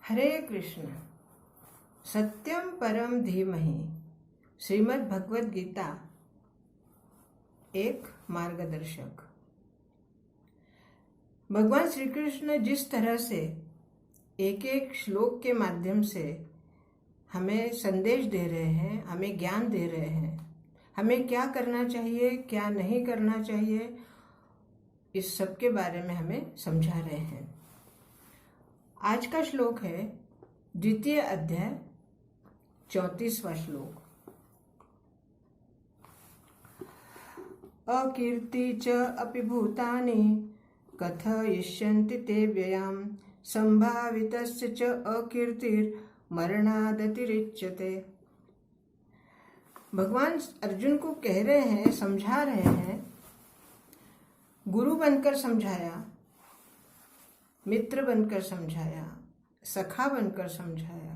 हरे कृष्ण। सत्यम परम धीमहि। श्रीमद् भगवद गीता एक मार्गदर्शक। भगवान श्री कृष्ण जिस तरह से एक एक श्लोक के माध्यम से हमें संदेश दे रहे हैं, हमें ज्ञान दे रहे हैं, हमें क्या करना चाहिए, क्या नहीं करना चाहिए, इस सब के बारे में हमें समझा रहे हैं। आज का श्लोक है द्वितीय अध्याय 34वां श्लोक। अकीर्ति च अपि भूतानि कथयिष्यन्ति ते व्ययाम् संभावितस्य च अकीर्तिर्मरणादतिरिच्यते। भगवान अर्जुन को कह रहे हैं, समझा रहे हैं। गुरु बनकर समझाया, मित्र बनकर समझाया, सखा बनकर समझाया,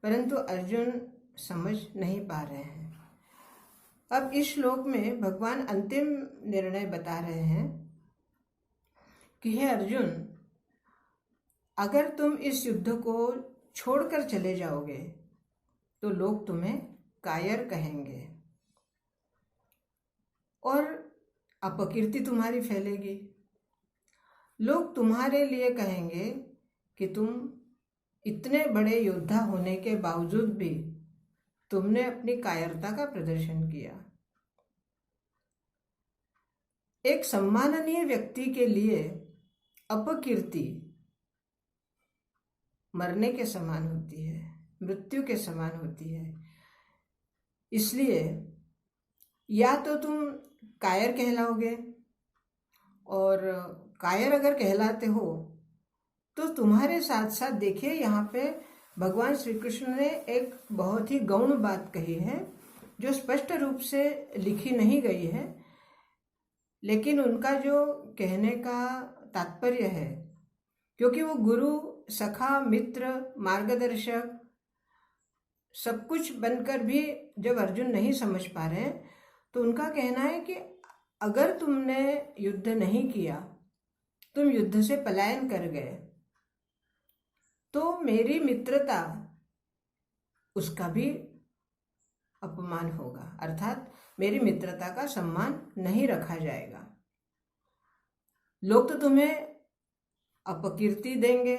परंतु अर्जुन समझ नहीं पा रहे हैं। अब इस श्लोक में भगवान अंतिम निर्णय बता रहे हैं कि हे अर्जुन, अगर तुम इस युद्ध को छोड़कर चले जाओगे तो लोग तुम्हें कायर कहेंगे और अपकीर्ति तुम्हारी फैलेगी। लोग तुम्हारे लिए कहेंगे कि तुम इतने बड़े योद्धा होने के बावजूद भी तुमने अपनी कायरता का प्रदर्शन किया। एक सम्माननीय व्यक्ति के लिए अपकीर्ति मरने के समान होती है, मृत्यु के समान होती है। इसलिए या तो तुम कायर कहलाओगे, और कायर अगर कहलाते हो तो तुम्हारे साथ साथ देखिए, यहाँ पे भगवान श्री कृष्ण ने एक बहुत ही गौण बात कही है जो स्पष्ट रूप से लिखी नहीं गई है, लेकिन उनका जो कहने का तात्पर्य है, क्योंकि वो गुरु, सखा, मित्र, मार्गदर्शक सब कुछ बनकर भी जब अर्जुन नहीं समझ पा रहे हैं, तो उनका कहना है कि अगर तुमने युद्ध नहीं किया, तुम युद्ध से पलायन कर गए, तो मेरी मित्रता उसका भी अपमान होगा, अर्थात मेरी मित्रता का सम्मान नहीं रखा जाएगा। लोग तो तुम्हें अपकीर्ति देंगे,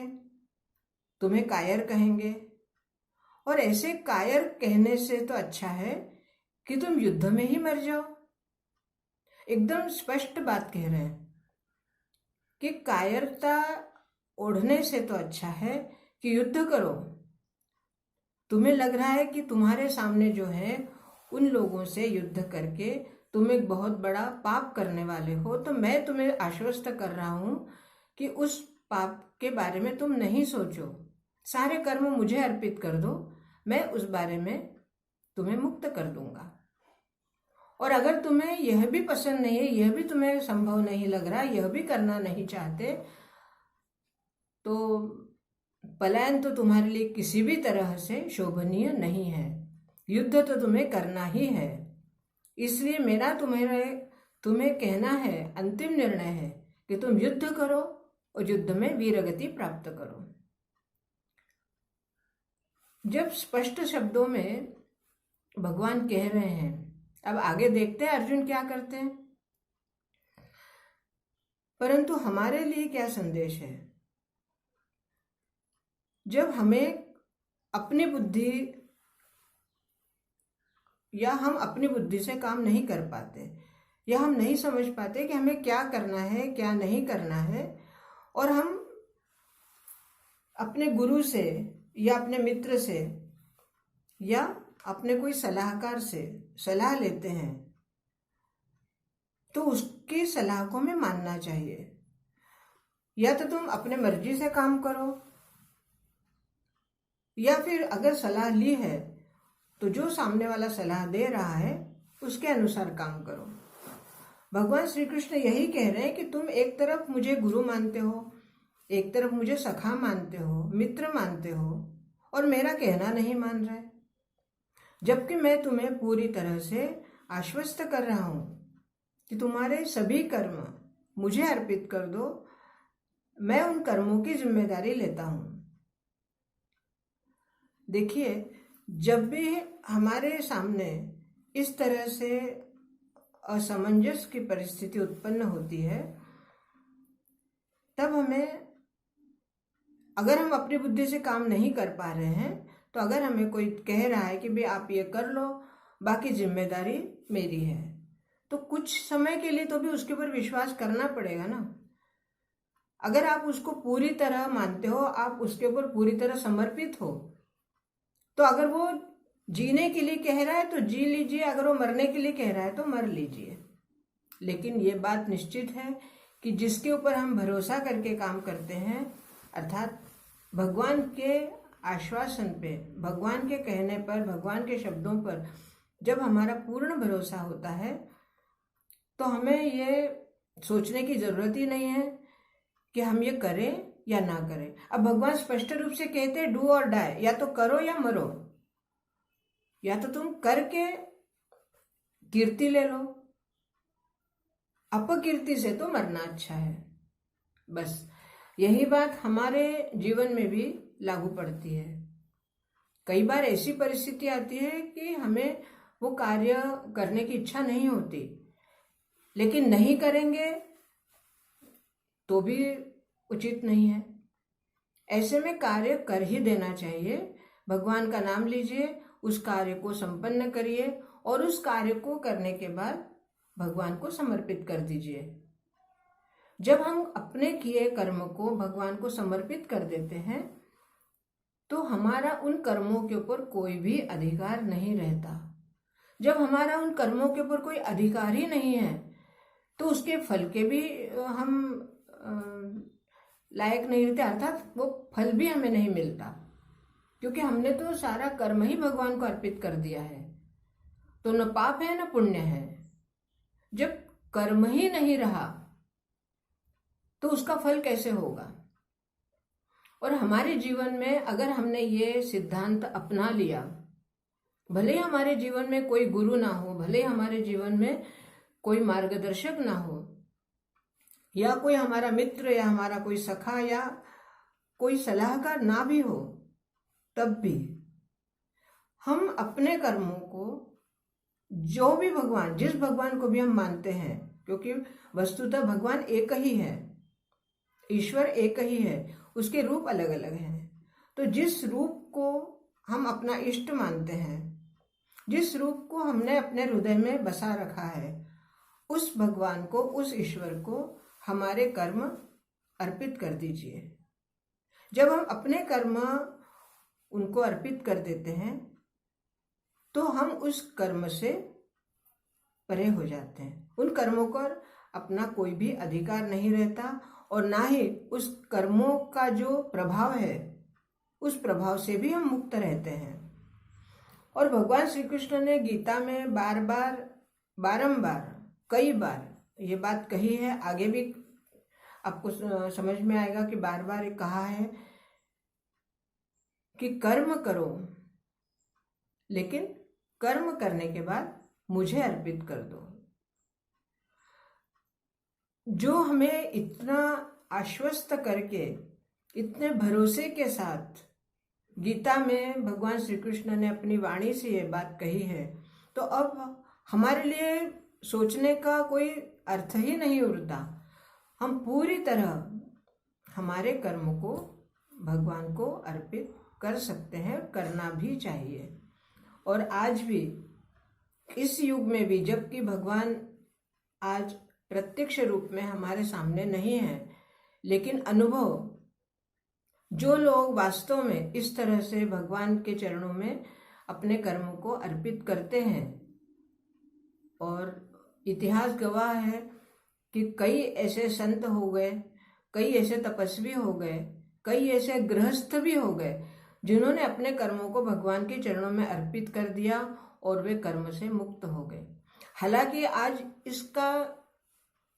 तुम्हें कायर कहेंगे, और ऐसे कायर कहने से तो अच्छा है कि तुम युद्ध में ही मर जाओ। एकदम स्पष्ट बात कह रहे हैं कि कायरता ओढ़ने से तो अच्छा है कि युद्ध करो। तुम्हें लग रहा है कि तुम्हारे सामने जो है उन लोगों से युद्ध करके तुम एक बहुत बड़ा पाप करने वाले हो, तो मैं तुम्हें आश्वस्त कर रहा हूं कि उस पाप के बारे में तुम नहीं सोचो, सारे कर्म मुझे अर्पित कर दो, मैं उस बारे में तुम्हें मुक्त कर दूंगा। और अगर तुम्हें यह भी पसंद नहीं है, यह भी तुम्हें संभव नहीं लग रहा, यह भी करना नहीं चाहते, तो पलायन तो तुम्हारे लिए किसी भी तरह से शोभनीय नहीं है। युद्ध तो तुम्हें करना ही है। इसलिए मेरा तुम्हें कहना है, अंतिम निर्णय है कि तुम युद्ध करो और युद्ध में वीरगति प्राप्त करो। जब स्पष्ट शब्दों में भगवान कह रहे हैं, अब आगे देखते हैं अर्जुन क्या करते हैं। परंतु हमारे लिए क्या संदेश है? जब हमें अपनी बुद्धि या हम अपनी बुद्धि से काम नहीं कर पाते, या हम नहीं समझ पाते कि हमें क्या करना है, क्या नहीं करना है, और हम अपने गुरु से या अपने मित्र से या अपने कोई सलाहकार से सलाह लेते हैं, तो उसकी सलाह को हमें मानना चाहिए। या तो तुम अपने मर्जी से काम करो, या फिर अगर सलाह ली है तो जो सामने वाला सलाह दे रहा है उसके अनुसार काम करो। भगवान श्री कृष्ण यही कह रहे हैं कि तुम एक तरफ मुझे गुरु मानते हो, एक तरफ मुझे सखा मानते हो, मित्र मानते हो, और मेरा कहना नहीं मान रहे, जबकि मैं तुम्हें पूरी तरह से आश्वस्त कर रहा हूं कि तुम्हारे सभी कर्म मुझे अर्पित कर दो, मैं उन कर्मों की जिम्मेदारी लेता हूं। देखिए, जब भी हमारे सामने इस तरह से असमंजस की परिस्थिति उत्पन्न होती है, तब हमें, अगर हम अपनी बुद्धि से काम नहीं कर पा रहे हैं, तो अगर हमें कोई कह रहा है कि भाई आप ये कर लो, बाकी जिम्मेदारी मेरी है, तो कुछ समय के लिए तो भी उसके ऊपर विश्वास करना पड़ेगा ना। अगर आप उसको पूरी तरह मानते हो, आप उसके ऊपर पूरी तरह समर्पित हो, तो अगर वो जीने के लिए कह रहा है तो जी लीजिए, अगर वो मरने के लिए कह रहा है तो मर लीजिए। लेकिन ये बात निश्चित है कि जिसके ऊपर हम भरोसा करके काम करते हैं, अर्थात भगवान के आश्वासन पे, भगवान के कहने पर, भगवान के शब्दों पर जब हमारा पूर्ण भरोसा होता है, तो हमें ये सोचने की जरूरत ही नहीं है कि हम ये करें या ना करें। अब भगवान स्पष्ट रूप से कहते हैं डू और डाई, या तो करो या मरो, या तो तुम करके कीर्ति ले लो, अपकीर्ति से तो मरना अच्छा है। बस यही बात हमारे जीवन में भी लागू पड़ती है। कई बार ऐसी परिस्थिति आती है कि हमें वो कार्य करने की इच्छा नहीं होती, लेकिन नहीं करेंगे तो भी उचित नहीं है। ऐसे में कार्य कर ही देना चाहिए। भगवान का नाम लीजिए, उस कार्य को संपन्न करिए और उस कार्य को करने के बाद भगवान को समर्पित कर दीजिए। जब हम अपने किए कर्म को भगवान को समर्पित कर देते हैं, तो हमारा उन कर्मों के ऊपर कोई भी अधिकार नहीं रहता। जब हमारा उन कर्मों के ऊपर कोई अधिकार ही नहीं है, तो उसके फल के भी हम लायक नहीं रहते, अर्थात वो फल भी हमें नहीं मिलता, क्योंकि हमने तो सारा कर्म ही भगवान को अर्पित कर दिया है। तो न पाप है न पुण्य है। जब कर्म ही नहीं रहा तो उसका फल कैसे होगा? और हमारे जीवन में अगर हमने ये सिद्धांत अपना लिया, भले ही हमारे जीवन में कोई गुरु ना हो, भले ही हमारे जीवन में कोई मार्गदर्शक ना हो, या कोई हमारा मित्र या हमारा कोई सखा या कोई सलाहकार ना भी हो, तब भी हम अपने कर्मों को, जो भी भगवान, जिस भगवान को भी हम मानते हैं, क्योंकि वस्तुतः भगवान एक ही है, ईश्वर एक ही है, उसके रूप अलग अलग हैं। तो जिस रूप को हम अपना इष्ट मानते हैं, जिस रूप को हमने अपने हृदय में बसा रखा है, उस भगवान को, उस ईश्वर को हमारे कर्म अर्पित कर दीजिए। जब हम अपने कर्म उनको अर्पित कर देते हैं, तो हम उस कर्म से परे हो जाते हैं। उन कर्मों पर अपना कोई भी अधिकार नहीं रहता, और ना ही उस कर्मों का जो प्रभाव है, उस प्रभाव से भी हम मुक्त रहते हैं। और भगवान श्री कृष्ण ने गीता में बार बार, बारंबार, कई बार ये बात कही है। आगे भी आपको समझ में आएगा कि बार बार ये कहा है कि कर्म करो, लेकिन कर्म करने के बाद मुझे अर्पित कर दो। जो हमें इतना आश्वस्त करके, इतने भरोसे के साथ गीता में भगवान श्री कृष्ण ने अपनी वाणी से ये बात कही है, तो अब हमारे लिए सोचने का कोई अर्थ ही नहीं उरता। हम पूरी तरह हमारे कर्म को भगवान को अर्पित कर सकते हैं, करना भी चाहिए। और आज भी, इस युग में भी, जबकि भगवान आज प्रत्यक्ष रूप में हमारे सामने नहीं है, लेकिन अनुभव, जो लोग वास्तव में इस तरह से भगवान के चरणों में अपने कर्मों को अर्पित करते हैं, और इतिहास गवाह है कि कई ऐसे संत हो गए, कई ऐसे तपस्वी हो गए, कई ऐसे गृहस्थ भी हो गए, जिन्होंने अपने कर्मों को भगवान के चरणों में अर्पित कर दिया और वे कर्म से मुक्त हो गए। हालांकि आज इसका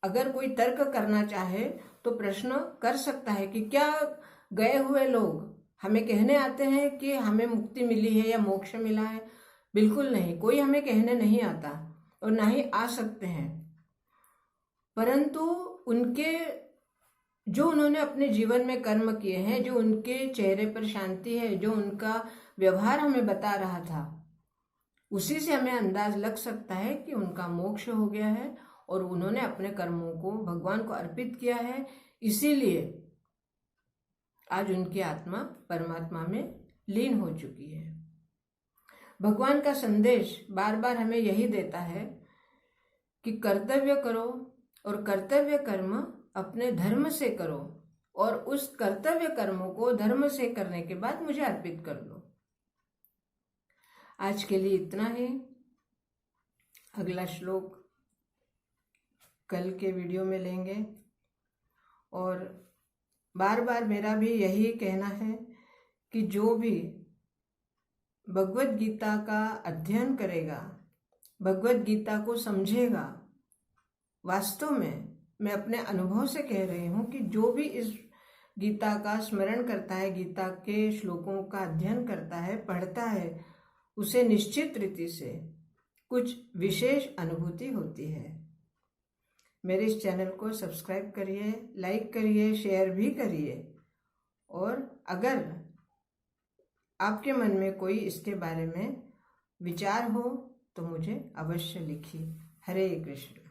अगर कोई तर्क करना चाहे तो प्रश्न कर सकता है कि क्या गए हुए लोग हमें कहने आते हैं कि हमें मुक्ति मिली है या मोक्ष मिला है? बिल्कुल नहीं, कोई हमें कहने नहीं आता और ना ही आ सकते हैं। परंतु उनके जो उन्होंने अपने जीवन में कर्म किए हैं, जो उनके चेहरे पर शांति है, जो उनका व्यवहार हमें बता रहा था, उसी से हमें अंदाज लग सकता है कि उनका मोक्ष हो गया है और उन्होंने अपने कर्मों को भगवान को अर्पित किया है। इसीलिए आज उनकी आत्मा परमात्मा में लीन हो चुकी है। भगवान का संदेश बार बार हमें यही देता है कि कर्तव्य करो और कर्तव्य कर्म अपने धर्म से करो और उस कर्तव्य कर्मों को धर्म से करने के बाद मुझे अर्पित कर दो। आज के लिए इतना ही। अगला श्लोक कल के वीडियो में लेंगे। और बार बार मेरा भी यही कहना है कि जो भी भगवत गीता का अध्ययन करेगा, भगवत गीता को समझेगा, वास्तव में मैं अपने अनुभव से कह रही हूँ कि जो भी इस गीता का स्मरण करता है, गीता के श्लोकों का अध्ययन करता है, पढ़ता है, उसे निश्चित रीति से कुछ विशेष अनुभूति होती है। मेरे इस चैनल को सब्सक्राइब करिए, लाइक करिए, शेयर भी करिए। और अगर आपके मन में कोई इसके बारे में विचार हो तो मुझे अवश्य लिखिए। हरे कृष्ण।